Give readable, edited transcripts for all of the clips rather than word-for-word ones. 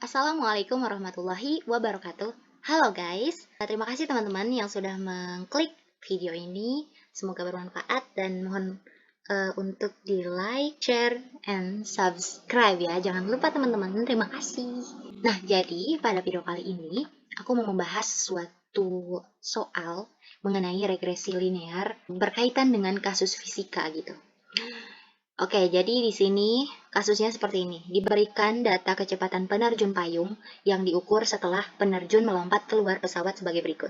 Assalamualaikum warahmatullahi wabarakatuh. Halo guys, terima kasih teman-teman yang sudah mengklik video ini. Semoga bermanfaat dan mohon untuk di like, share, and subscribe ya. Jangan lupa teman-teman, terima kasih. Nah, jadi pada video kali ini aku mau membahas suatu soal mengenai regresi linear berkaitan dengan kasus fisika gitu. Oke, jadi di sini kasusnya seperti ini. Diberikan data kecepatan penerjun payung yang diukur setelah penerjun melompat keluar pesawat sebagai berikut.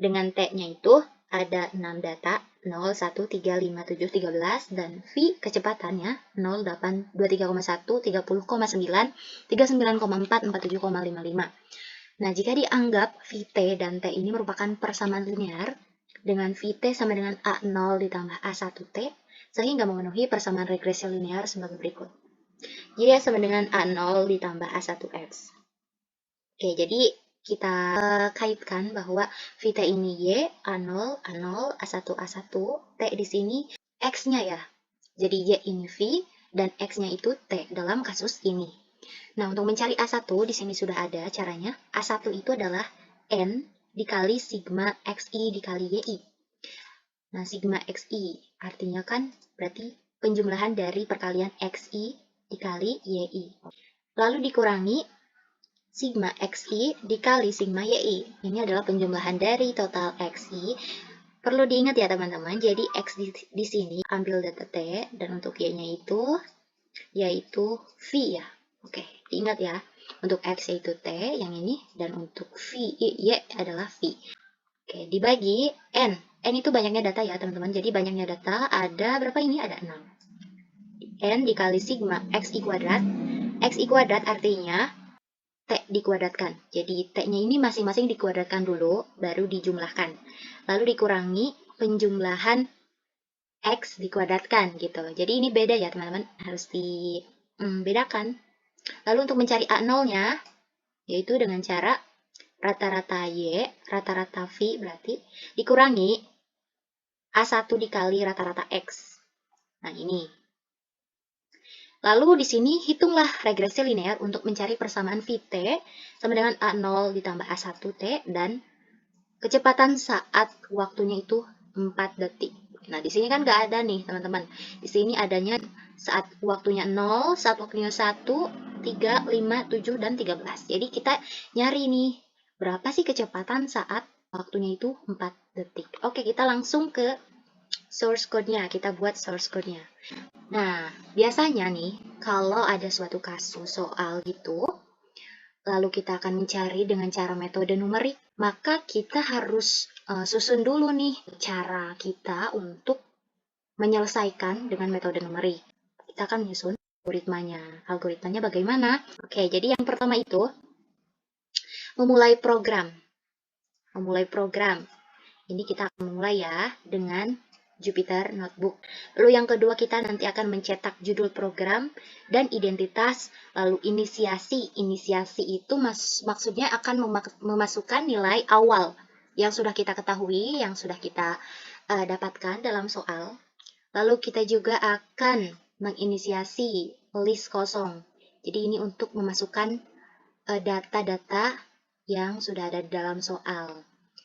Dengan T-nya itu ada 6 data, 0, 1, 3, 5, 7, 13, dan V kecepatannya 0, 8, 23,1, 30,9, 39,4, 47,55. Nah, jika dianggap VT dan T ini merupakan persamaan linear, dengan VT sama dengan A0 ditambah A1T, sehingga memenuhi persamaan regresi linear sebagai berikut. Jadi sama dengan A0 ditambah A1X. Oke, jadi kita kaitkan bahwa VT ini Y, A0, A0, A1, A1, T di sini X-nya ya. Jadi Y ini V, dan X-nya itu T dalam kasus ini. Nah, untuk mencari A1, di sini sudah ada caranya. A1 itu adalah N dikali sigma XI dikali YI. Nah, sigma XI artinya kan berarti penjumlahan dari perkalian XI dikali YI. Lalu dikurangi sigma XI dikali sigma YI. Ini adalah penjumlahan dari total XI. Perlu diingat ya teman-teman, jadi X di sini ambil data T, dan untuk Y-nya itu yaitu V ya. Oke, diingat ya. Untuk X yaitu T, yang ini, dan untuk Y adalah V. Oke, dibagi N. N itu banyaknya data ya, teman-teman. Jadi banyaknya data ada berapa ini? Ada 6. N dikali sigma XI kuadrat. XI kuadrat artinya T dikuadratkan. Jadi T-nya ini masing-masing dikuadratkan dulu, baru dijumlahkan. Lalu dikurangi penjumlahan X dikuadratkan gitu. Jadi ini beda ya, teman-teman. Harus dibedakan. Lalu untuk mencari A0-nya, yaitu dengan cara rata-rata Y, rata-rata V berarti, dikurangi A1 dikali rata-rata X. Nah, ini. Lalu di sini hitunglah regresi linear untuk mencari persamaan VT sama dengan A0 ditambah A1T dan kecepatan saat waktunya itu 4 detik. Nah, di sini kan nggak ada nih, teman-teman. Di sini adanya saat waktunya 0, saat waktunya 1, 3, 5, 7, dan 13. Jadi kita nyari nih, berapa sih kecepatan saat waktunya itu 4 detik. Oke, kita langsung ke source code-nya. Kita buat source code-nya. Nah, biasanya nih, kalau ada suatu kasus soal gitu, lalu kita akan mencari dengan cara metode numerik, maka kita harus susun dulu nih cara kita untuk menyelesaikan dengan metode numerik. Kita akan menyusun algoritmanya. Algoritmanya bagaimana? Oke, jadi yang pertama itu memulai program. Memulai program. Ini kita akan memulai ya dengan Jupyter Notebook. Lalu yang kedua kita nanti akan mencetak judul program dan identitas, lalu inisiasi. Inisiasi itu maksudnya akan memasukkan nilai awal yang sudah kita ketahui, yang sudah kita dapatkan dalam soal. Lalu kita juga akan menginisiasi list kosong. Jadi ini untuk memasukkan data-data yang sudah ada di dalam soal.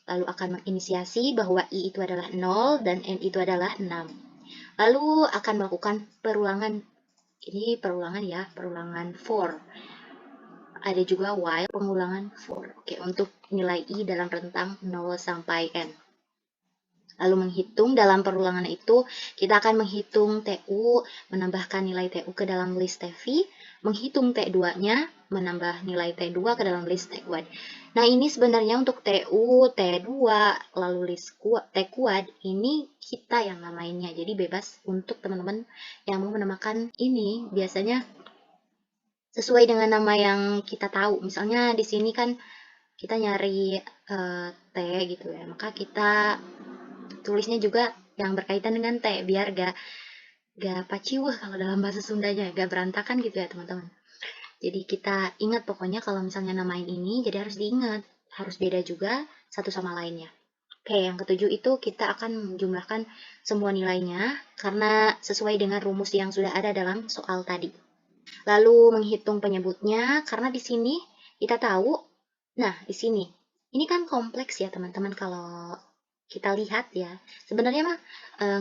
Lalu akan menginisiasi bahwa I itu adalah 0 dan N itu adalah 6. Lalu akan melakukan perulangan. Ini perulangan ya, perulangan for. Ada juga while, pengulangan for. Oke, untuk nilai I dalam rentang 0 sampai N. Lalu menghitung dalam perulangan itu, kita akan menghitung TU, menambahkan nilai TU ke dalam list TV, menghitung T2-nya, menambah nilai T2 ke dalam list T-quad. Nah, ini sebenarnya untuk TU, T2, lalu list T-quad, ini kita yang namainnya. Jadi bebas untuk teman-teman yang mau menamakan ini. Biasanya sesuai dengan nama yang kita tahu. Misalnya di sini kan kita nyari T gitu ya, maka kita tulisnya juga yang berkaitan dengan T, biar gak paciwah kalau dalam bahasa Sundanya, gak berantakan gitu ya teman-teman. Jadi kita ingat pokoknya kalau misalnya namain ini, jadi harus diingat, harus beda juga satu sama lainnya. Oke, yang ketujuh itu kita akan menjumlahkan semua nilainya, karena sesuai dengan rumus yang sudah ada dalam soal tadi. Lalu menghitung penyebutnya, karena di sini kita tahu, nah di sini, ini kan kompleks ya teman-teman kalau kita lihat ya. Sebenarnya mah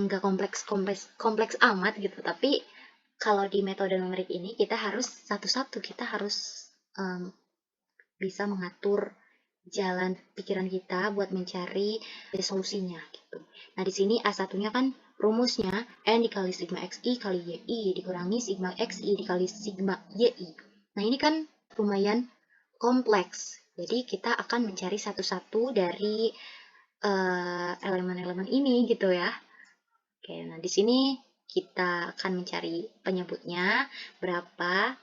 nggak kompleks amat gitu, tapi kalau di metode numerik ini kita harus satu-satu, kita harus bisa mengatur jalan pikiran kita buat mencari solusinya gitu. Nah, di sini A1-nya kan rumusnya N dikali sigma XI kali YI dikurangi sigma XI dikali sigma YI. Nah, ini kan lumayan kompleks. Jadi, kita akan mencari satu-satu dari elemen-elemen ini gitu ya. Oke, nah di sini kita akan mencari penyebutnya berapa,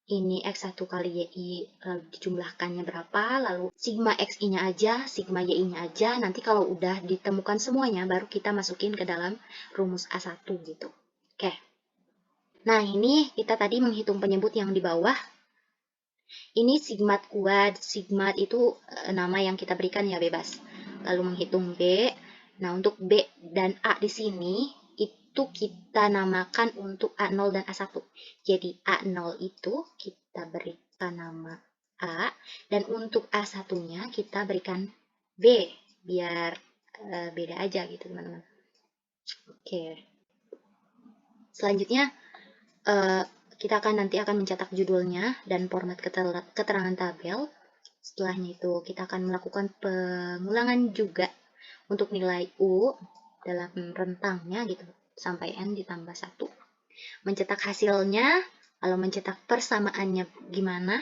ini X1 kali YI dijumlahkannya berapa, lalu sigma XI-nya aja, sigma YI-nya aja, nanti kalau udah ditemukan semuanya, baru kita masukin ke dalam rumus A1 gitu. Oke. Nah, ini kita tadi menghitung penyebut yang di bawah. Ini sigmat kuad, sigmat itu nama yang kita berikan ya, bebas. Lalu menghitung B. Nah, untuk B dan A di sini, itu kita namakan untuk A0 dan A1. Jadi A0 itu kita berikan nama A, dan untuk A1-nya kita berikan B, biar beda aja gitu teman-teman. Oke. Selanjutnya kita nanti akan mencetak judulnya dan format keterangan tabel. Setelahnya itu kita akan melakukan pengulangan juga untuk nilai U dalam rentangnya gitu sampai N ditambah 1. Mencetak hasilnya, lalu mencetak persamaannya gimana,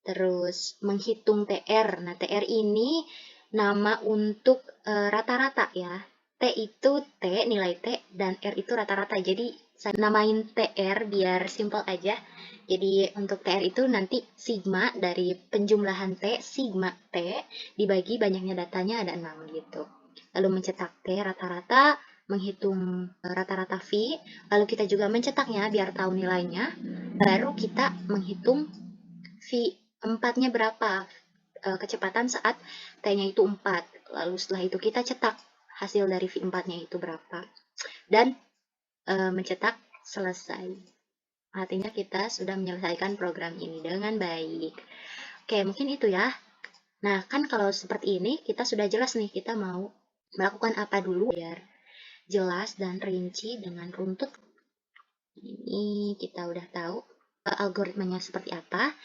terus menghitung TR. Nah, TR ini nama untuk rata-rata ya. T itu T, nilai T, dan R itu rata-rata. Jadi, saya namain TR biar simple aja. Jadi, untuk TR itu nanti sigma dari penjumlahan T, sigma T, dibagi banyaknya datanya ada 6 gitu. Lalu mencetak T rata-rata, menghitung rata-rata V, lalu kita juga mencetaknya biar tahu nilainya, baru kita menghitung V 4-nya berapa, kecepatan saat T-nya itu 4. Lalu setelah itu kita cetak hasil dari V 4-nya itu berapa. Dan mencetak selesai. Artinya kita sudah menyelesaikan program ini dengan baik. Oke, mungkin itu ya. Nah, kan kalau seperti ini kita sudah jelas nih kita mau melakukan apa dulu biar jelas dan rinci dengan runtut. Ini kita udah tahu algoritmanya seperti apa.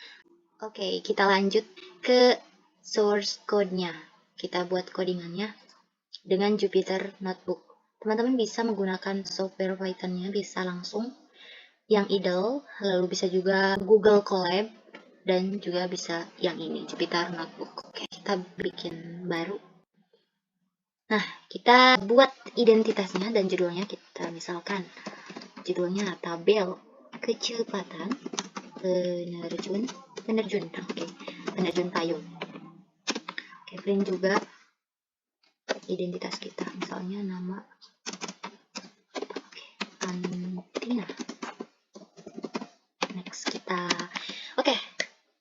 Oke, kita lanjut ke source code-nya. Kita buat codingannya dengan Jupyter Notebook. Teman-teman bisa menggunakan software Python-nya, bisa langsung yang idle, lalu bisa juga Google Colab, dan juga bisa yang ini, Jupyter Notebook. Oke, kita bikin baru. Nah, kita buat identitasnya dan judulnya kita misalkan. Judulnya tabel kecepatan penerjun, oke, penerjun payung. Oke, print juga identitas kita, misalnya nama Antina. Next kita, oke,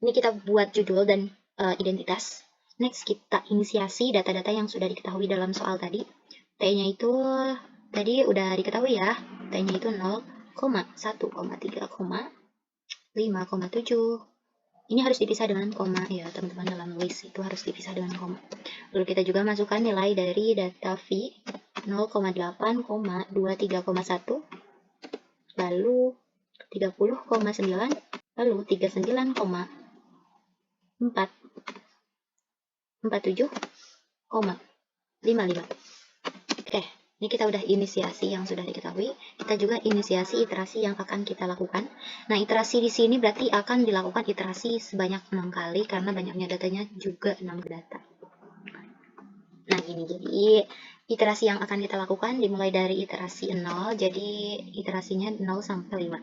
ini kita buat judul dan identitas. Next kita inisiasi data-data yang sudah diketahui dalam soal tadi. T-nya itu tadi udah diketahui ya, T-nya itu 0,1,3,5,7. Ini harus dipisah dengan koma ya teman-teman, dalam list itu harus dipisah dengan koma. Lalu kita juga masukkan nilai dari data V 0,8,23,1, lalu 30,9, lalu 39,47,55. Oke, ini kita udah inisiasi yang sudah diketahui. Kita juga inisiasi iterasi yang akan kita lakukan. Nah, iterasi di sini berarti akan dilakukan iterasi sebanyak 6 kali karena banyaknya datanya juga 6 data. Nah, ini jadi iterasi yang akan kita lakukan dimulai dari iterasi 0, jadi iterasinya 0 sampai 5.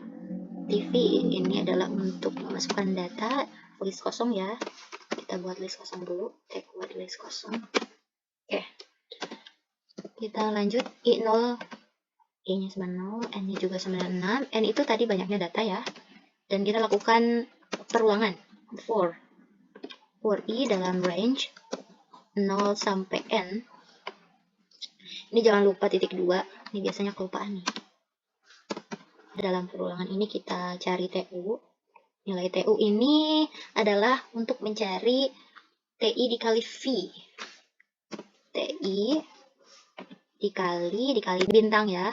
TV ini adalah untuk memasukkan data, list kosong ya. Kita buat list kosong dulu, buat list kosong. Oke. Kita lanjut I0, E-nya 90, N-nya juga 96. N itu tadi banyaknya data ya. Dan kita lakukan perulangan for I dalam range 0 sampai N. Ini jangan lupa titik 2. Ini biasanya kelupaan nih. Dalam perulangan ini kita cari TU. Nilai TU ini adalah untuk mencari TI dikali V. TI dikali bintang ya.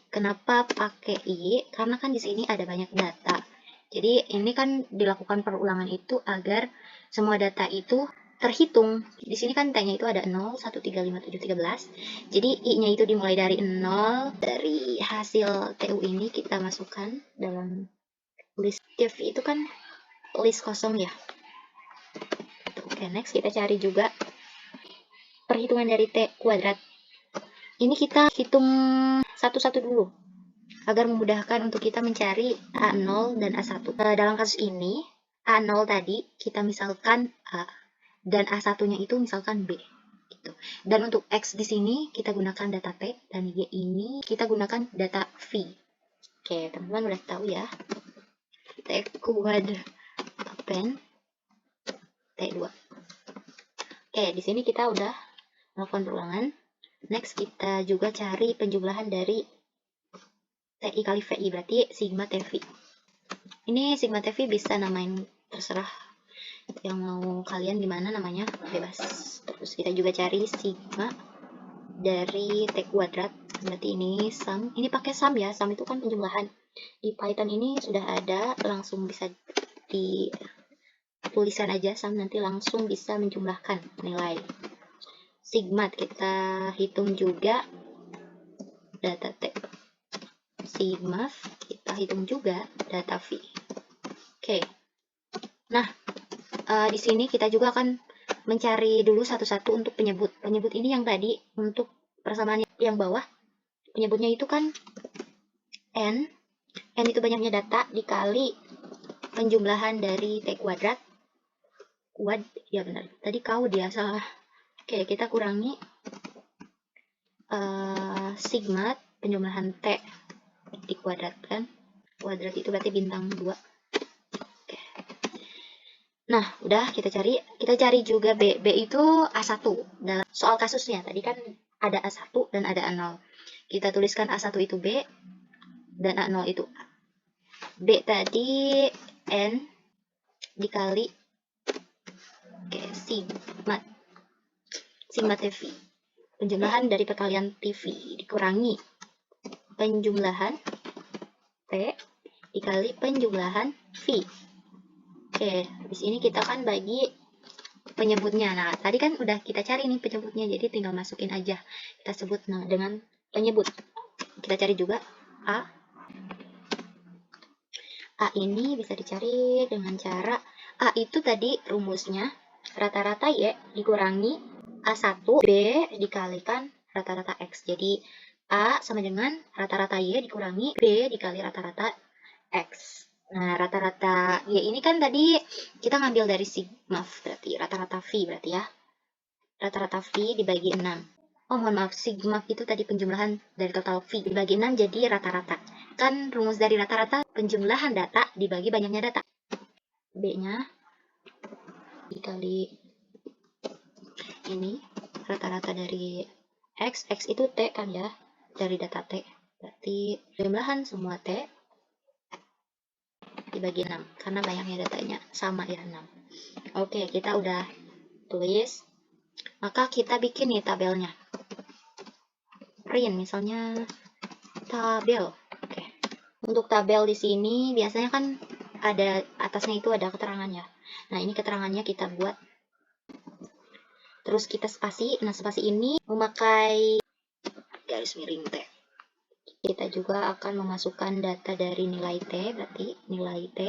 Kenapa pakai I? Karena kan di sini ada banyak data. Jadi ini kan dilakukan perulangan itu agar semua data itu terhitung. Di sini kan T-nya itu ada 0, 1, 3, 5, 7, 13. Jadi I-nya itu dimulai dari 0. Dari hasil TU ini kita masukkan dalam list. TV itu kan list kosong ya. Oke, next kita cari juga perhitungan dari T kuadrat. Ini kita hitung satu-satu dulu agar memudahkan untuk kita mencari A0 dan A1. Dalam kasus ini, A0 tadi kita misalkan A, dan A1-nya itu misalkan B. Gitu. Dan untuk X di sini kita gunakan data T, dan Y ini kita gunakan data V. Oke, teman-teman udah tahu ya. T kuadrat pen T2. Oke, di sini kita udah melakukan perulangan. Next, kita juga cari penjumlahan dari TI kali VI, berarti sigma TV. Ini sigma TV bisa namain terserah yang mau kalian gimana namanya, bebas. Terus kita juga cari sigma dari T kuadrat, berarti ini sum. Ini pakai sum ya, sum itu kan penjumlahan. Di Python ini sudah ada, langsung bisa dituliskan aja sum, nanti langsung bisa menjumlahkan nilai. Sigma kita hitung juga data T. Sigma kita hitung juga data V. Oke. Nah, di sini kita juga akan mencari dulu satu-satu untuk penyebut. Penyebut ini yang tadi untuk persamaan yang bawah. Penyebutnya itu kan N. N itu banyaknya data dikali penjumlahan dari T kuadrat. Ya benar. Tadi kau dia salah. Oke, kita kurangi sigma penjumlahan T dikuadratkan. Kuadrat itu berarti bintang 2. Oke. Nah, udah kita cari juga B. B itu A1. Dalam soal kasusnya tadi kan ada A1 dan ada A0. Kita tuliskan A1 itu B dan A0 itu A. B tadi N dikali sigma TV. Penjumlahan dari perkalian TV dikurangi penjumlahan T dikali penjumlahan V. Oke, di sini kita kan bagi penyebutnya. Nah, tadi kan udah kita cari nih penyebutnya, jadi tinggal masukin aja. Kita sebut dengan penyebut. Kita cari juga A. A ini bisa dicari dengan cara A itu tadi rumusnya rata-rata Y dikurangi A1 B dikalikan rata-rata X. Jadi A sama dengan rata-rata Y dikurangi B dikali rata-rata X. Nah, rata-rata Y ini kan tadi kita ngambil dari sigma, berarti rata-rata V berarti ya. Rata-rata V dibagi 6. Oh, mohon maaf, sigma itu tadi penjumlahan dari total V dibagi 6 jadi rata-rata. Kan rumus dari rata-rata penjumlahan data dibagi banyaknya data. B-nya dikali ini rata-rata dari X. X itu T kan ya, dari data T. Berarti jumlahan semua T dibagi 6 karena banyaknya datanya sama ya 6. Oke, kita udah tulis. Maka kita bikin nih tabelnya. Print misalnya tabel. Oke. Untuk tabel di sini biasanya kan ada atasnya itu ada keterangannya. Nah, ini keterangannya kita buat. Terus kita spasi. Nah, spasi ini memakai garis miring T. Kita juga akan memasukkan data dari nilai T, berarti nilai T.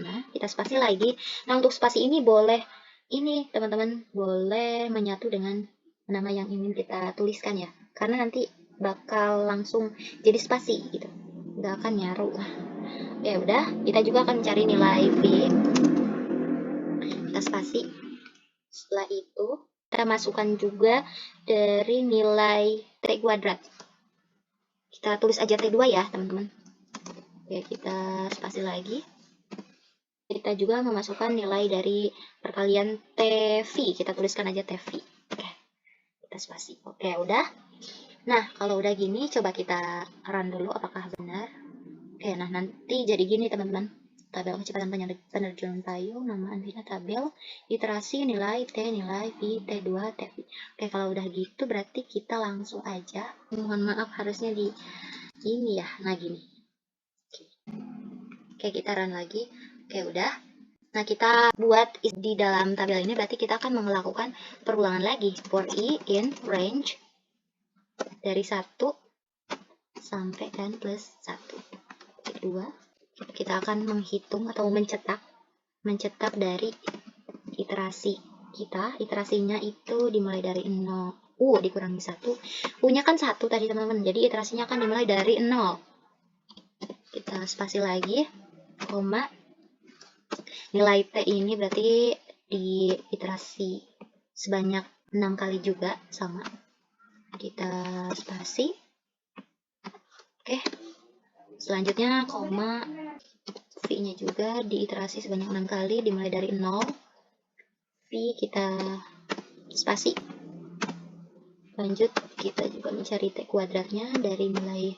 Nah, kita spasi lagi. Nah, untuk spasi ini boleh, ini teman-teman, boleh menyatu dengan nama yang ingin kita tuliskan ya. Karena nanti bakal langsung jadi spasi gitu. Nggak akan nyaru. Ya udah, kita juga akan mencari nilai V. Kita spasi. Setelah itu, kita masukkan juga dari nilai T kuadrat. Kita tulis aja T2 ya, teman-teman. Oke, kita spasi lagi. Kita juga memasukkan nilai dari perkalian TV. Kita tuliskan aja TV. Oke, kita spasi. Oke, udah. Nah, kalau udah gini, coba kita run dulu apakah benar. Oke, nah nanti jadi gini teman-teman. Tabel kecepatan penerjunan payung, nama antina tabel, iterasi, nilai T, nilai V, T2, T. Oke, kalau udah gitu berarti kita langsung aja. Mohon maaf harusnya di gini ya. Nah, gini. Oke, kita run lagi. Oke, udah. Nah, kita buat di dalam tabel ini berarti kita akan melakukan perulangan lagi. For I in range dari 1 sampai n plus 1. Kedua, kita akan menghitung atau mencetak dari iterasi kita. Iterasinya itu dimulai dari 0. Dikurangi 1. U-nya kan 1 tadi teman-teman. Jadi iterasinya akan dimulai dari 0. Kita spasi lagi, koma. Nilai T ini berarti di iterasi sebanyak 6 kali juga, sama. Kita spasi. Oke. Selanjutnya, koma. V-nya juga diiterasi sebanyak 6 kali, dimulai dari 0. V kita spasi. Lanjut, kita juga mencari T kuadratnya dari nilai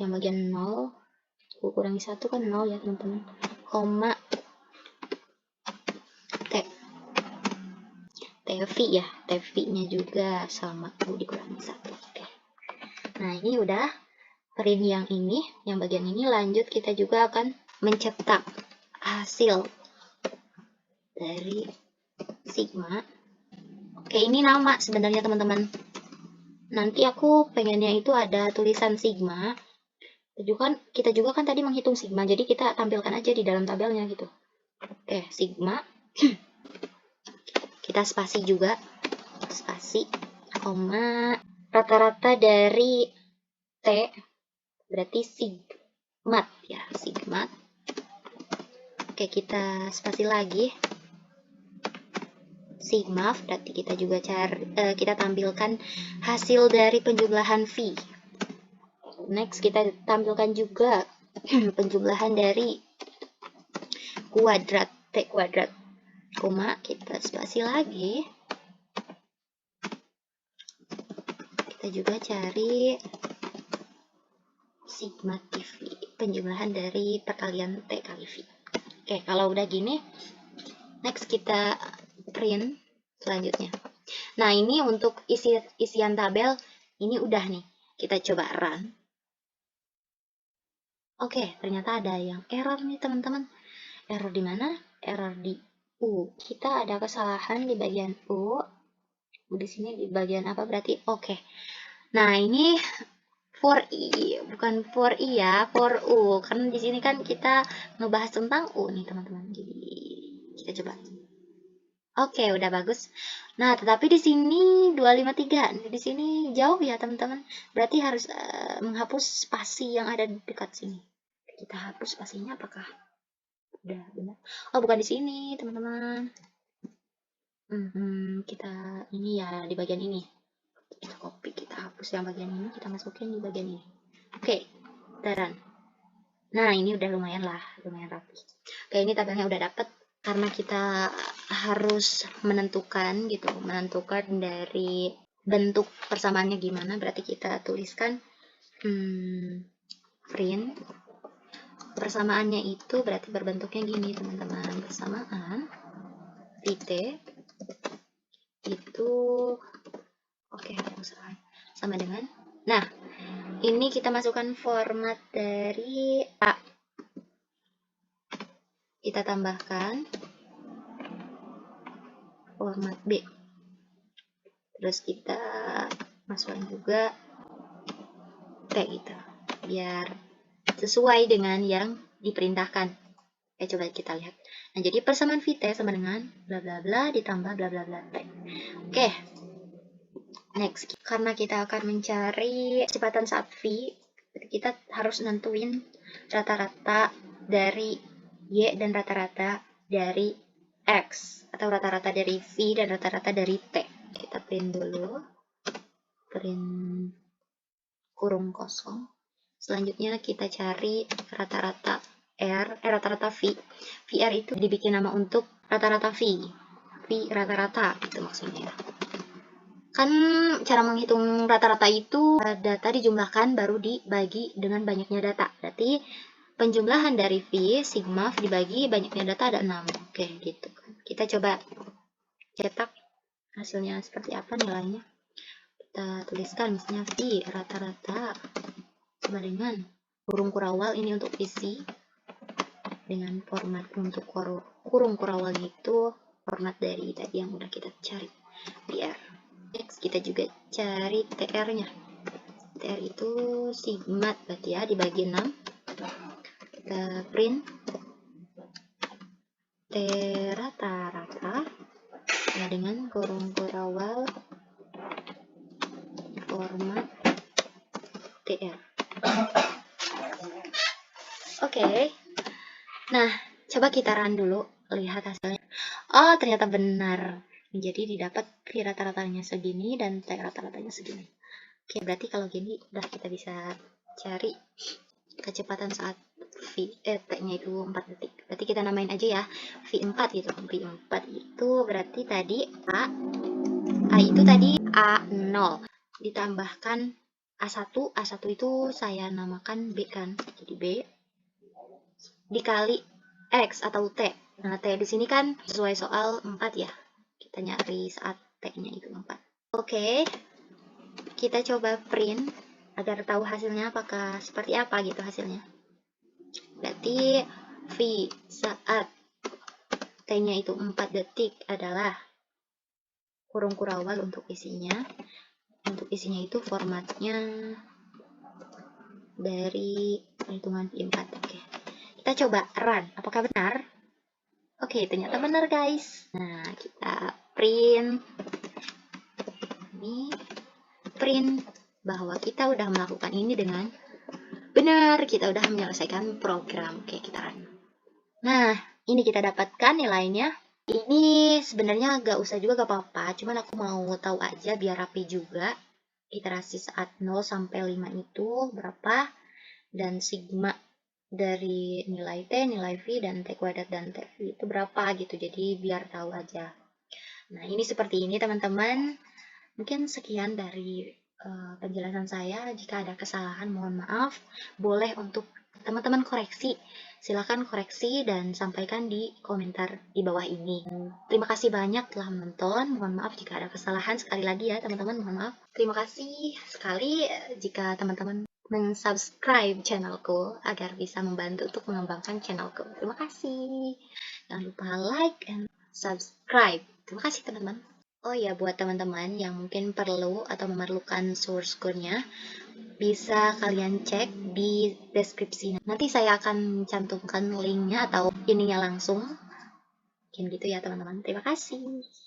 yang bagian 0. Kurangi 1 kan 0 ya teman-teman. Koma TV ya. TV-nya juga sama. Dikurangi 1. Oke. Nah, ini udah. Print yang ini, yang bagian ini. Lanjut, kita juga akan mencetak hasil dari sigma. Oke, ini nama sebenarnya teman-teman. Nanti aku pengennya itu ada tulisan sigma. Kita juga kan tadi menghitung sigma, jadi kita tampilkan aja di dalam tabelnya gitu. Oke, sigma. Kita spasi juga. Spasi, koma. Rata-rata dari T, berarti sigmat ya, sigmat. Oke, kita spasi lagi. Sigma, berarti kita juga kita tampilkan hasil dari penjumlahan V. Next, kita tampilkan juga penjumlahan dari kuadrat T kuadrat, koma, kita spasi lagi. Kita juga cari sigma TV, penjumlahan dari perkalian T kali V. Oke, kalau udah gini, next kita print selanjutnya. Nah, ini untuk isian tabel, ini udah nih. Kita coba run. Oke, ternyata ada yang error nih teman-teman. Error di mana? Error di U. Kita ada kesalahan di bagian U. Di sini di bagian apa berarti? Oke. Nah, ini for I, bukan for I ya, for U. Karena di sini kan kita ngebahas tentang U nih teman-teman. Jadi kita coba. Oke, udah bagus. Nah, tetapi di sini 253. Di sini jauh ya, teman-teman. Berarti harus menghapus spasi yang ada di dekat sini. Kita hapus spasinya, apakah udah benar? Oh, bukan di sini, teman-teman. Kita ini ya, di bagian ini. Kita copy, kita hapus yang bagian ini, kita masukin di bagian ini. Oke, taran. Nah, ini udah lumayan lah, lumayan rapi. Oke, ini tabelnya udah dapet. Karena kita harus menentukan gitu, menentukan dari bentuk persamaannya gimana, berarti kita tuliskan print persamaannya itu berarti berbentuknya gini teman-teman. Persamaan VT itu oke, sama dengan, nah ini kita masukkan format dari A, kita tambahkan format B, terus kita masukkan juga T gitu, biar sesuai dengan yang diperintahkan. Coba kita lihat. Nah, jadi persamaan VT sama dengan bla bla bla ditambah bla bla bla T. Oke. Next, karena kita akan mencari kecepatan saat V, kita harus nentuin rata-rata dari Y dan rata-rata dari X, atau rata-rata dari V dan rata-rata dari T. Kita print dulu, print kurung kosong. Selanjutnya kita cari rata-rata rata-rata V. VR itu dibikin nama untuk rata-rata V. V rata-rata, itu maksudnya. Kan cara menghitung rata-rata itu data dijumlahkan baru dibagi dengan banyaknya data. Berarti penjumlahan dari V, sigma V dibagi banyaknya data ada 6. Oke, gitu kan. Kita coba cetak hasilnya seperti apa nilainya. Kita tuliskan misalnya V rata-rata sama dengan kurung kurawal ini untuk isi dengan format untuk kurung kurawalnya itu format dari tadi yang udah kita cari PR. Next kita juga cari TR-nya. TR itu sigma berarti ya dibagi 6. Kita print T rata-rata ya dengan kurung kurawal format TR. Oke. Nah, coba kita run dulu, lihat hasilnya. Oh, ternyata benar. Jadi didapat V rata-ratanya segini dan T rata-ratanya segini. Oke, berarti kalau gini udah kita bisa cari kecepatan saat T-nya itu 4 detik. Berarti kita namain aja ya V4 gitu. V4 itu berarti tadi A itu tadi A0 ditambahkan A1. A1 itu saya namakan B kan. Jadi B dikali X atau T. Nah, T di sini kan sesuai soal 4 ya. Kita nyari saat T-nya itu 4. Oke, kita coba print agar tahu hasilnya apakah seperti apa gitu hasilnya. Berarti V saat T-nya itu 4 detik adalah kurung kurawal untuk isinya. Untuk isinya itu formatnya dari hitungan V4. Oke. Kita coba run. Apakah benar? Oke, ternyata benar guys. Nah, kita print. Ini print bahwa kita udah melakukan ini dengan benar. Kita udah menyelesaikan program. Oke, kita run. Nah, ini kita dapatkan nilainya. Ini sebenarnya gak usah juga gak apa-apa. Cuman aku mau tahu aja biar rapi juga. Iterasi saat 0 sampai 5 itu berapa. Dan sigma dari nilai T, nilai V, dan T kuadrat dan TV itu berapa gitu. Jadi biar tahu aja. Nah, ini seperti ini teman-teman. Mungkin sekian dari penjelasan saya. Jika ada kesalahan mohon maaf. Boleh untuk teman-teman koreksi. Silakan koreksi dan sampaikan di komentar di bawah ini. Terima kasih banyak telah menonton. Mohon maaf jika ada kesalahan. Sekali lagi ya teman-teman, mohon maaf. Terima kasih sekali jika teman-teman mensubscribe channelku agar bisa membantu untuk mengembangkan channelku. Terima kasih. Jangan lupa like and subscribe. Terima kasih teman-teman. Oh ya, buat teman-teman yang mungkin perlu atau memerlukan source code-nya, bisa kalian cek di deskripsi. Nanti saya akan cantumkan linknya atau ininya langsung. Mungkin gitu ya teman-teman. Terima kasih.